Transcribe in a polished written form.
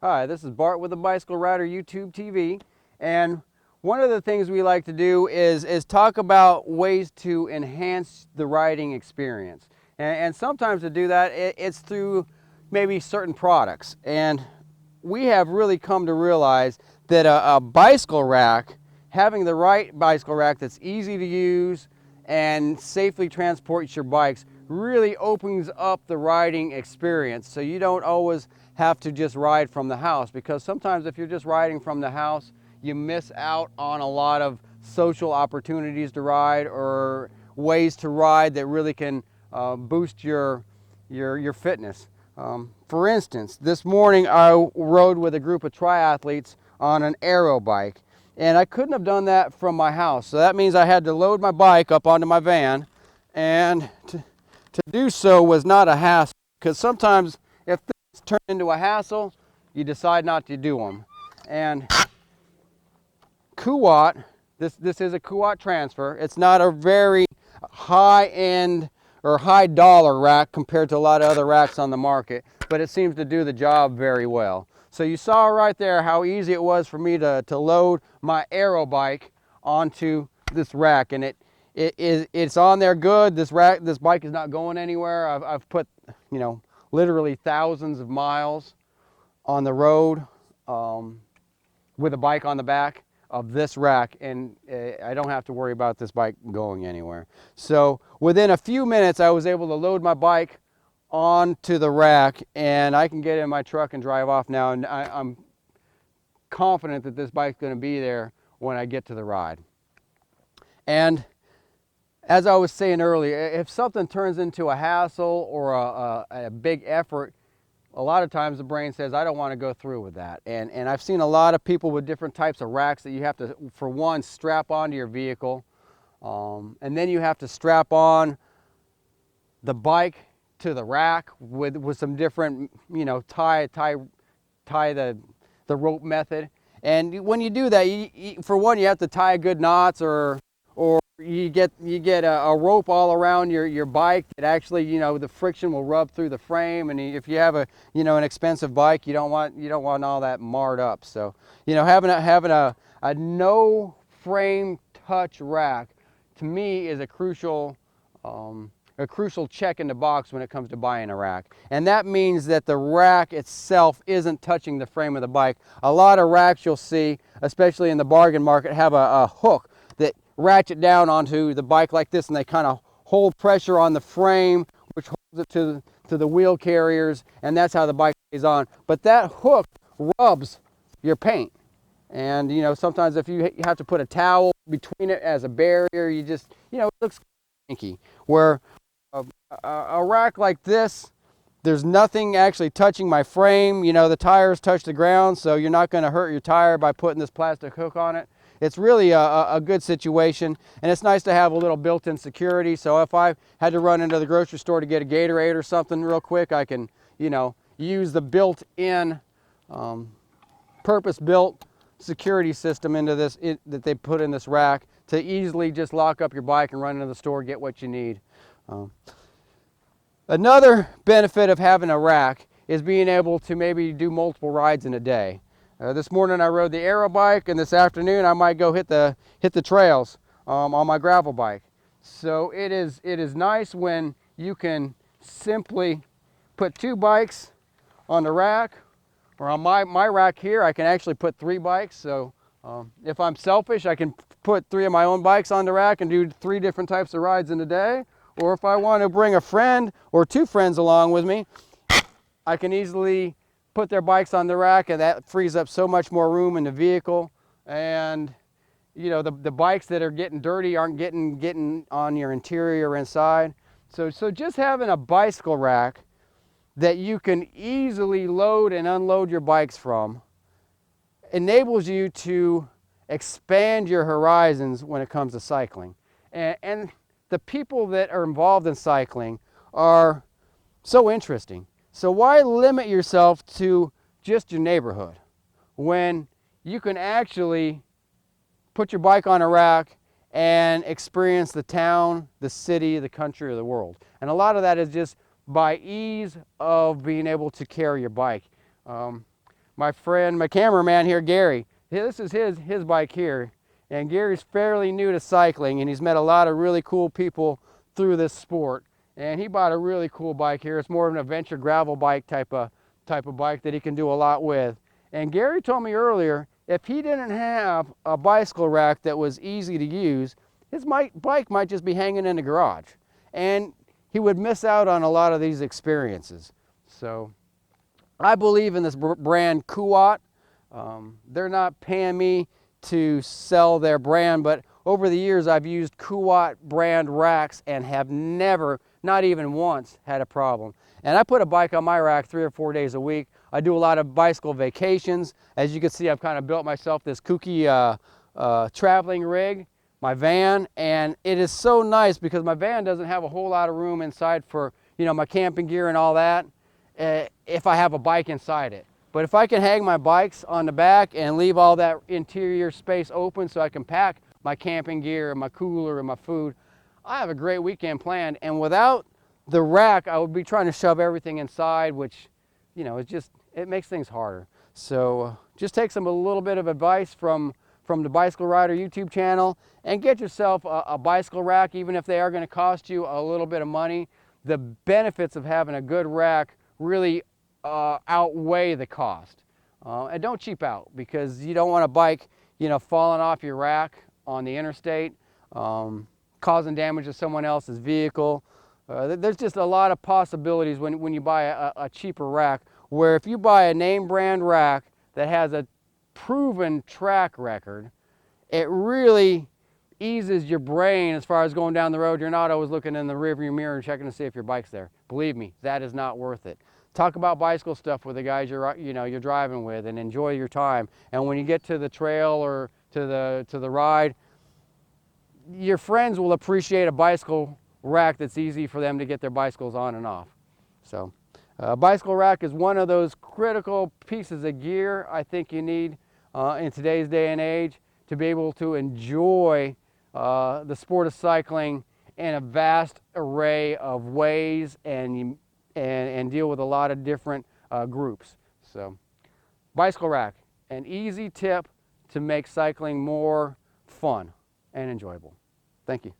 Hi, this is Bart with the Bicycle Rider YouTube TV, and one of the things we like to do is talk about ways to enhance the riding experience. And sometimes to do that, it's through maybe certain products. And we have really come to realize that a bicycle rack, having the right bicycle rack that's easy to use and safely transports your bikes, really opens up the riding experience, so you don't always have to just ride from the house, because sometimes if you're just riding from the house, you miss out on a lot of social opportunities to ride or ways to ride that really can boost your fitness. For instance, this morning I rode with a group of triathletes on an aero bike, and I couldn't have done that from my house. So that means I had to load my bike up onto my van, and to do so was not a hassle, because sometimes if things turn into a hassle, you decide not to do them. And Kuat, this is a Kaut Transfer. It's not a very high-end or high-dollar rack compared to a lot of other racks on the market, but it seems to do the job very well. So you saw right there how easy it was for me to load my aero bike onto this rack, and it's on there good. This bike is not going anywhere. I've put, literally thousands of miles on the road with a bike on the back of this rack, and I don't have to worry about this bike going anywhere. So within a few minutes I was able to load my bike onto the rack, and I can get in my truck and drive off now, and I'm confident that this bike's going to be there when I get to the ride. And as I was saying earlier, if something turns into a hassle or a big effort, a lot of times the brain says, I don't want to go through with that. And I've seen a lot of people with different types of racks that you have to, for one, strap onto your vehicle. And then you have to strap on the bike to the rack with some different, tie the rope method. And when you do that, for one, you have to tie good knots, or you get a rope all around your bike that actually, the friction will rub through the frame. And if you have an expensive bike, you don't want all that marred up. So, having a no frame touch rack, to me, is a crucial check in the box when it comes to buying a rack. And that means that the rack itself isn't touching the frame of the bike. A lot of racks you'll see, especially in the bargain market, have a hook that ratchet down onto the bike like this, and they kind of hold pressure on the frame, which holds it to the wheel carriers, and that's how the bike stays on. But that hook rubs your paint, and sometimes if you have to put a towel between it as a barrier, you just it looks kinky. Where a rack like this, there's nothing actually touching my frame. The tires touch the ground, so you're not going to hurt your tire by putting this plastic hook on it. It's really a good situation, and it's nice to have a little built-in security. So if I had to run into the grocery store to get a Gatorade or something real quick, I can, use the built-in, purpose-built security system into this that they put in this rack to easily just lock up your bike and run into the store, get what you need. Another benefit of having a rack is being able to maybe do multiple rides in a day. This morning I rode the aero bike, and this afternoon I might go hit the trails on my gravel bike. So it is nice when you can simply put two bikes on the rack, or on my rack here I can actually put three bikes. So if I'm selfish, I can put three of my own bikes on the rack and do 3 different types of rides in a day. Or if I want to bring a friend or 2 friends along with me, I can easily put their bikes on the rack, and that frees up so much more room in the vehicle. And the bikes that are getting dirty aren't getting on your interior or inside. So just having a bicycle rack that you can easily load and unload your bikes from enables you to expand your horizons when it comes to cycling. And the people that are involved in cycling are so interesting. So why limit yourself to just your neighborhood when you can actually put your bike on a rack and experience the town, the city, the country, or the world? And a lot of that is just by ease of being able to carry your bike. my friend, my cameraman here, Gary. This is his bike here. And Gary's fairly new to cycling, and he's met a lot of really cool people through this sport. And he bought a really cool bike here. It's more of an adventure gravel bike type of bike that he can do a lot with. And Gary told me earlier, if he didn't have a bicycle rack that was easy to use, his bike might just be hanging in the garage. And he would miss out on a lot of these experiences. So I believe in this brand Kuat. They're not paying me to sell their brand, but over the years I've used Kuat brand racks and have never, not even once, had a problem. And I put a bike on my rack 3 or 4 days a week. I do a lot of bicycle vacations. As you can see, I've kind of built myself this kooky traveling rig, my van, and it is so nice because my van doesn't have a whole lot of room inside for, you know, my camping gear and all that, if I have a bike inside it. But if I can hang my bikes on the back and leave all that interior space open so I can pack my camping gear and my cooler and my food, I have a great weekend planned. And without the rack, I would be trying to shove everything inside, which, you know, it makes things harder. So just take a little bit of advice from the Bicycle Rider YouTube channel and get yourself a bicycle rack, even if they are going to cost you a little bit of money. The benefits of having a good rack really outweigh the cost. And don't cheap out, because you don't want a bike, you know, falling off your rack on the interstate, causing damage to someone else's vehicle. There's just a lot of possibilities when you buy a cheaper rack, where if you buy a name brand rack that has a proven track record, it really eases your brain as far as going down the road. You're not always looking in the rearview mirror and checking to see if your bike's there. Believe me, that is not worth it. Talk about bicycle stuff with the guys you're driving with, and enjoy your time. And when you get to the trail or to the ride, your friends will appreciate a bicycle rack that's easy for them to get their bicycles on and off. So a bicycle rack is one of those critical pieces of gear I think you need in today's day and age to be able to enjoy the sport of cycling in a vast array of ways and deal with a lot of different groups. So bicycle rack, an easy tip to make cycling more fun and enjoyable. Thank you.